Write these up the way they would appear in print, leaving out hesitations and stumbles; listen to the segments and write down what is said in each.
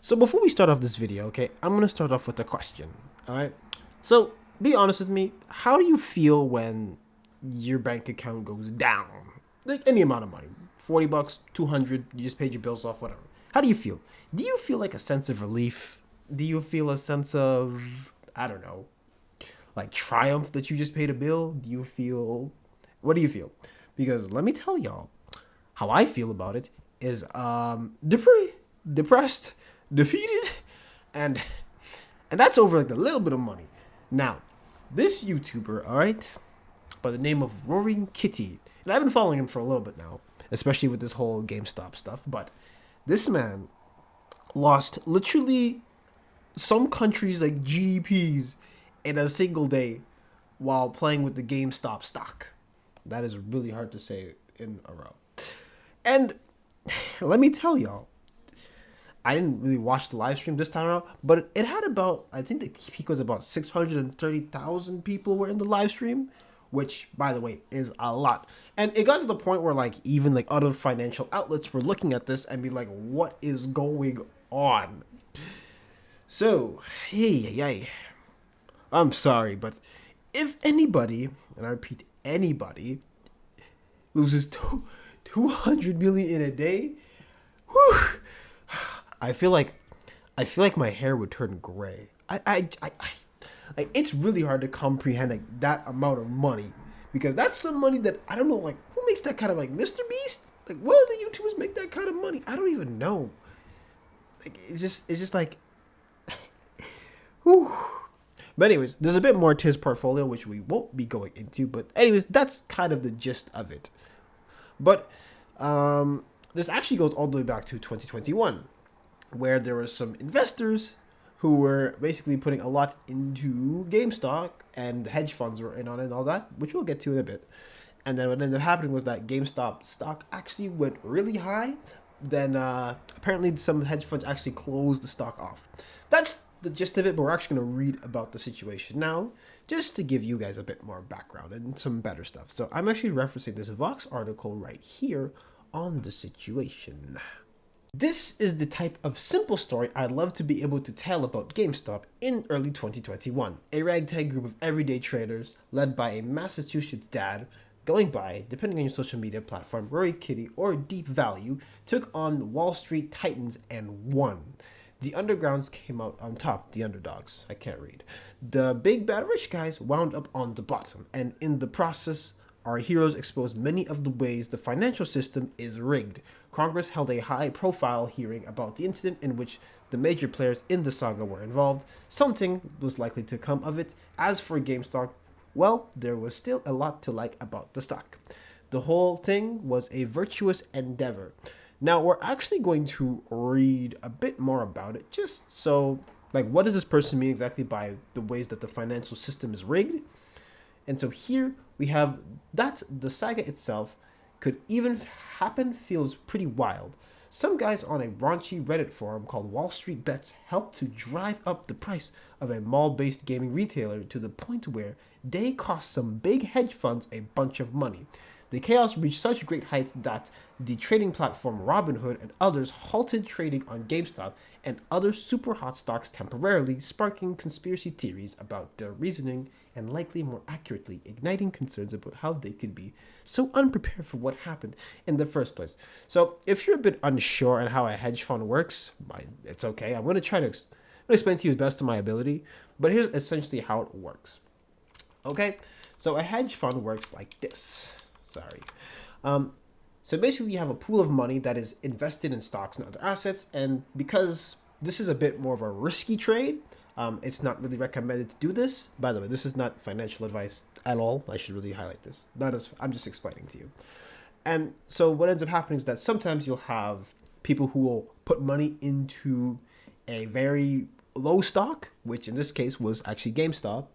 So before we start off this video, okay, I'm gonna start off with a question. All right. So be honest with me. How do you feel when your bank account goes down? Like any amount of money, $40, 200. You just paid your bills off, whatever. How do you feel? Do you feel like a sense of relief? Do you feel a sense of, I don't know, like triumph that you just paid a bill? Do you feel? What do you feel? Because let me tell y'all, how I feel about it is depressed, defeated, and that's over like a little bit of money. Now, this YouTuber, all right, by the name of Roaring Kitty, and I've been following him for a little bit now, especially with this whole GameStop stuff. But this man lost literally some countries like GDPs in a single day while playing with the GameStop stock. That is really hard to say in a row. And let me tell y'all, I didn't really watch the live stream this time around, but it had about, I think the peak was about 630,000 people were in the live stream, which, by the way, is a lot. And it got to the point where, like, even, like, other financial outlets were looking at this and be like, what is going on? So, hey, I'm sorry, but if anybody, and I repeat, anybody, loses 200 million in a day, whew, I feel like my hair would turn gray. Like, it's really hard to comprehend like that amount of money, because that's some money that I don't know, like, who makes that kind of, like, Mr. Beast? Like, what do the YouTubers make that kind of money? I don't even know. Like, it's just like, whew. But anyways, there's a bit more to his portfolio which we won't be going into. But anyways, that's kind of the gist of it. But this actually goes all the way back to 2021, where there were some investors who were basically putting a lot into GameStop, and the hedge funds were in on it and all that, which we'll get to in a bit. And then what ended up happening was that GameStop stock actually went really high. Then apparently some hedge funds actually closed the stock off. That's the gist of it, but we're actually going to read about the situation now, just to give you guys a bit more background and some better stuff. So I'm actually referencing this Vox article right here on the situation. This is the type of simple story I'd love to be able to tell about GameStop in early 2021. A ragtag group of everyday traders, led by a Massachusetts dad, going by, depending on your social media platform, Rory Kitty or Deep Value, took on Wall Street Titans and won. The undergrounds came out on top, the underdogs. I can't read. The big bad rich guys wound up on the bottom, and in the process, our heroes exposed many of the ways the financial system is rigged. Congress held a high-profile hearing about the incident in which the major players in the saga were involved. Something was likely to come of it. As for GameStop, well, there was still a lot to like about the stock. The whole thing was a virtuous endeavor. Now, we're actually going to read a bit more about it, just so, like, what does this person mean exactly by the ways that the financial system is rigged? And so here we have that the saga itself could even happen feels pretty wild. Some guys on a raunchy Reddit forum called Wall Street Bets helped to drive up the price of a mall-based gaming retailer to the point where they cost some big hedge funds a bunch of money. The chaos reached such great heights that the trading platform Robinhood and others halted trading on GameStop and other super hot stocks temporarily, sparking conspiracy theories about their reasoning and likely more accurately igniting concerns about how they could be so unprepared for what happened in the first place. So if you're a bit unsure on how a hedge fund works, it's okay. I'm going to try to explain to you as best of my ability, but here's essentially how it works. Okay, so a hedge fund works like this. So basically you have a pool of money that is invested in stocks and other assets, and because this is a bit more of a risky trade, it's not really recommended to do this. By the way, this is not financial advice at all. I should really highlight this. I'm just explaining to you. And so what ends up happening is that sometimes you'll have people who will put money into a very low stock, which in this case was actually GameStop.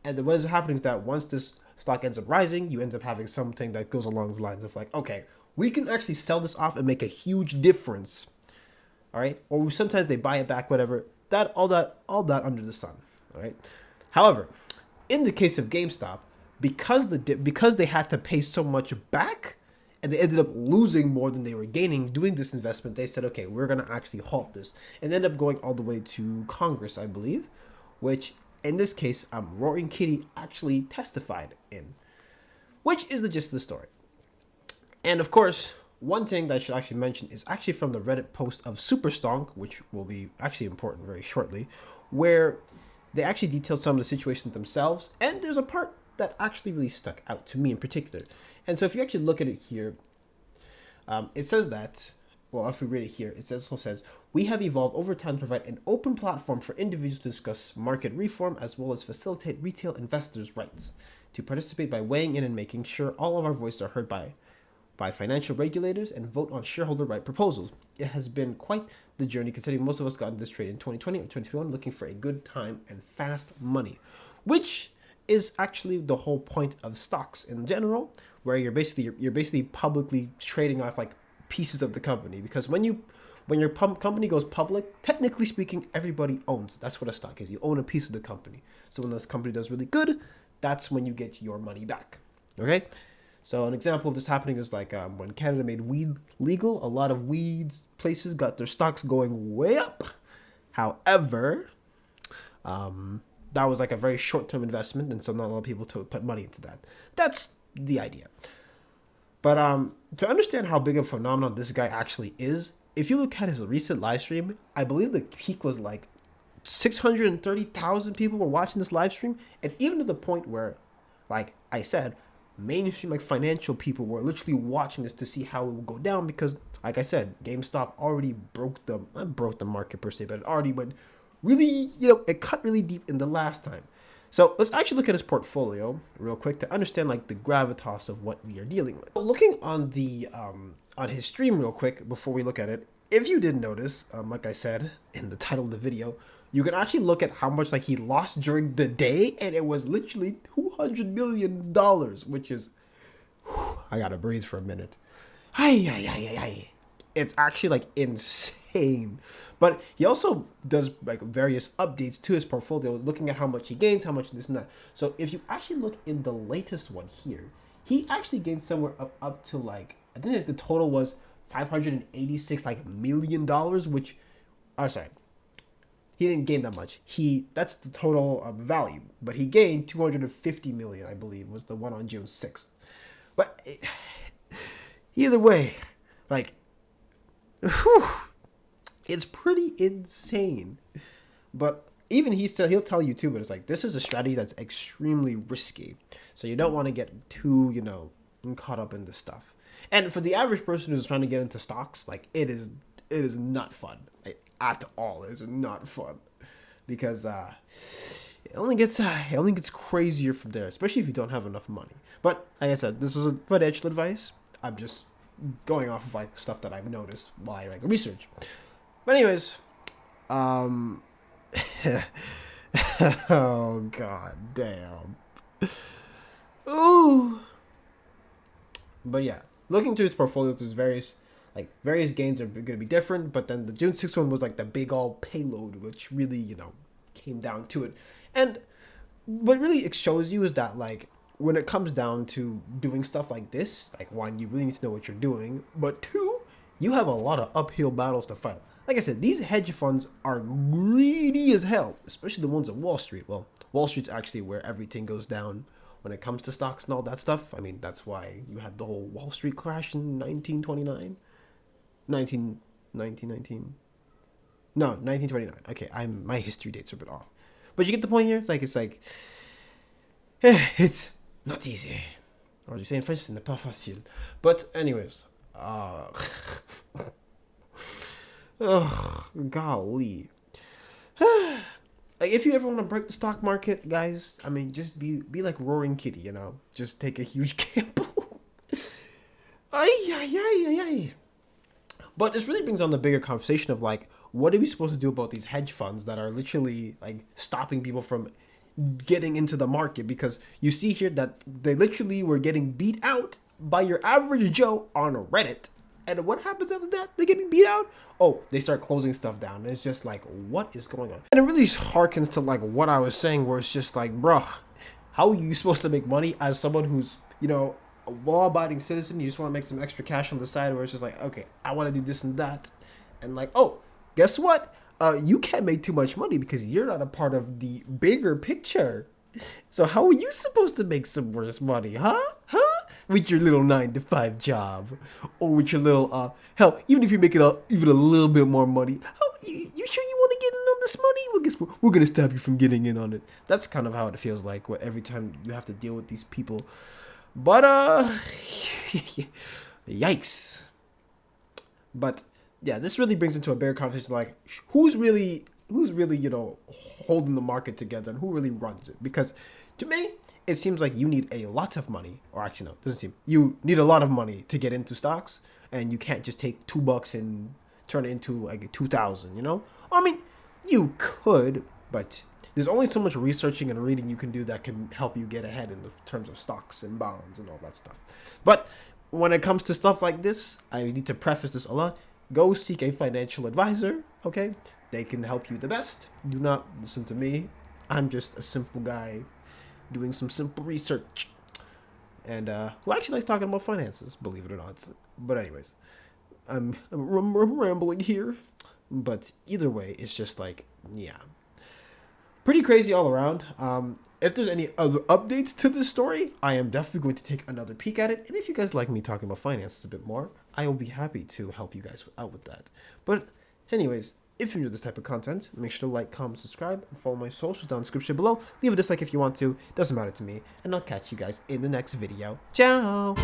And then what ends up happening is that once this stock ends up rising, you end up having something that goes along the lines of like, okay, we can actually sell this off and make a huge difference. All right. Or sometimes they buy it back, whatever. All that under the sun. All right. However, in the case of GameStop, because they had to pay so much back, and they ended up losing more than they were gaining doing this investment, they said, okay, we're going to actually halt this, and ended up going all the way to Congress, I believe, which in this case, Roaring Kitty actually testified in, which is the gist of the story. And of course, one thing that I should actually mention is actually from the Reddit post of Superstonk, which will be actually important very shortly, where they actually detailed some of the situations themselves, and there's a part that actually really stuck out to me in particular. And so if you actually look at it here, it says that, well, if we read it here, it also says, we have evolved over time to provide an open platform for individuals to discuss market reform as well as facilitate retail investors' rights to participate by weighing in and making sure all of our voices are heard by financial regulators and vote on shareholder right proposals. It has been quite the journey considering most of us got into this trade in 2020 or 2021 looking for a good time and fast money, which is actually the whole point of stocks in general, where you're basically publicly trading off like pieces of the company, because when your company goes public, technically speaking, everybody owns it. That's what a stock is. You own a piece of the company. So when this company does really good, that's when you get your money back. Okay? So an example of this happening is like when Canada made weed legal, a lot of weed places got their stocks going way up. However, that was like a very short-term investment, and so not a lot of people to put money into that. That's the idea. But to understand how big of a phenomenon this guy actually is, if you look at his recent live stream, I believe the peak was like 630,000 people were watching this live stream, and even to the point where, like I said, mainstream like financial people were literally watching this to see how it would go down, because like I said, GameStop already not broke the market per se, but it already went really, it cut really deep in the last time. So let's actually look at his portfolio real quick to understand like the gravitas of what we are dealing with. So looking on the on his stream real quick before we look at it, if you didn't notice, like I said in the title of the video, you can actually look at how much like he lost during the day, and it was literally $200 million, which is, I gotta breathe for a minute. It's actually like insane. But he also does like various updates to his portfolio, looking at how much he gains, how much this and that. So if you actually look in the latest one here, he actually gained somewhere up to like, I think the total was $586 million, which, sorry, he didn't gain that much. That's the total value, but he gained 250 million, I believe, was the one on June 6th. But either way, like, whew, it's pretty insane. But even he'll tell you too, but it's like, this is a strategy that's extremely risky. So you don't want to get too, caught up in this stuff. And for the average person who's trying to get into stocks, like, it is not fun. At all. It's not fun, because it only gets crazier from there, especially if you don't have enough money. But like I said, this is financial advice. I'm just going off of like stuff that I've noticed while I research. But anyways, oh god damn. Ooh. But yeah, looking through his portfolios, there's various gains are going to be different, but then the June 6th one was like the big all payload, which really, came down to it. And what really it shows you is that, like, when it comes down to doing stuff like this, like, one, you really need to know what you're doing, but two, you have a lot of uphill battles to fight. Like I said, these hedge funds are greedy as hell, especially the ones at Wall Street. Well, Wall Street's actually where everything goes down when it comes to stocks and all that stuff. I mean, that's why you had the whole Wall Street crash in 1929. 1919. No, 1929. Okay, my history dates are a bit off. But you get the point here. It's like it's not easy. Or you say in French, ce n'est pas facile. But anyways, golly. Like, if you ever want to break the stock market, guys, I mean, just be like Roaring Kitty, just take a huge gamble. Ay. But this really brings on the bigger conversation of like, what are we supposed to do about these hedge funds that are literally like stopping people from getting into the market? Because you see here that they literally were getting beat out by your average Joe on Reddit. And what happens after that? They're getting beat out? Oh, they start closing stuff down. And it's just like, what is going on? And it really harkens to like what I was saying, where it's just like, bruh, how are you supposed to make money as someone who's, a law-abiding citizen, you just want to make some extra cash on the side, where it's just like, okay, I want to do this and that, and like, oh, guess what? You can't make too much money because you're not a part of the bigger picture. So how are you supposed to make some worse money, huh? With your little 9 to 5 job, or with your little hell, even if you make it even a little bit more money, oh, you sure you want to get in on this money? Well, guess what? We're gonna stop you from getting in on it. That's kind of how it feels like every time you have to deal with these people. But yikes. But yeah, this really brings into a bigger conversation, like who's really holding the market together and who really runs it? Because to me, it seems like you need a lot of money, or actually no, it doesn't seem. You need a lot of money to get into stocks, and you can't just take $2 and turn it into like 2,000. I mean, you could, but there's only so much researching and reading you can do that can help you get ahead in the terms of stocks and bonds and all that stuff. But when it comes to stuff like this, I need to preface this a lot. Go seek a financial advisor, okay? They can help you the best. Do not listen to me. I'm just a simple guy doing some simple research. And who actually likes talking about finances, believe it or not. But anyways, I'm rambling here. But either way, it's just like, yeah. Pretty crazy all around. If there's any other updates to this story, I am definitely going to take another peek at it. And if you guys like me talking about finances a bit more, I will be happy to help you guys out with that. But anyways, if you enjoy this type of content, make sure to like, comment, subscribe, and follow my socials down in the description below. Leave a dislike if you want to. Doesn't matter to me. And I'll catch you guys in the next video. Ciao!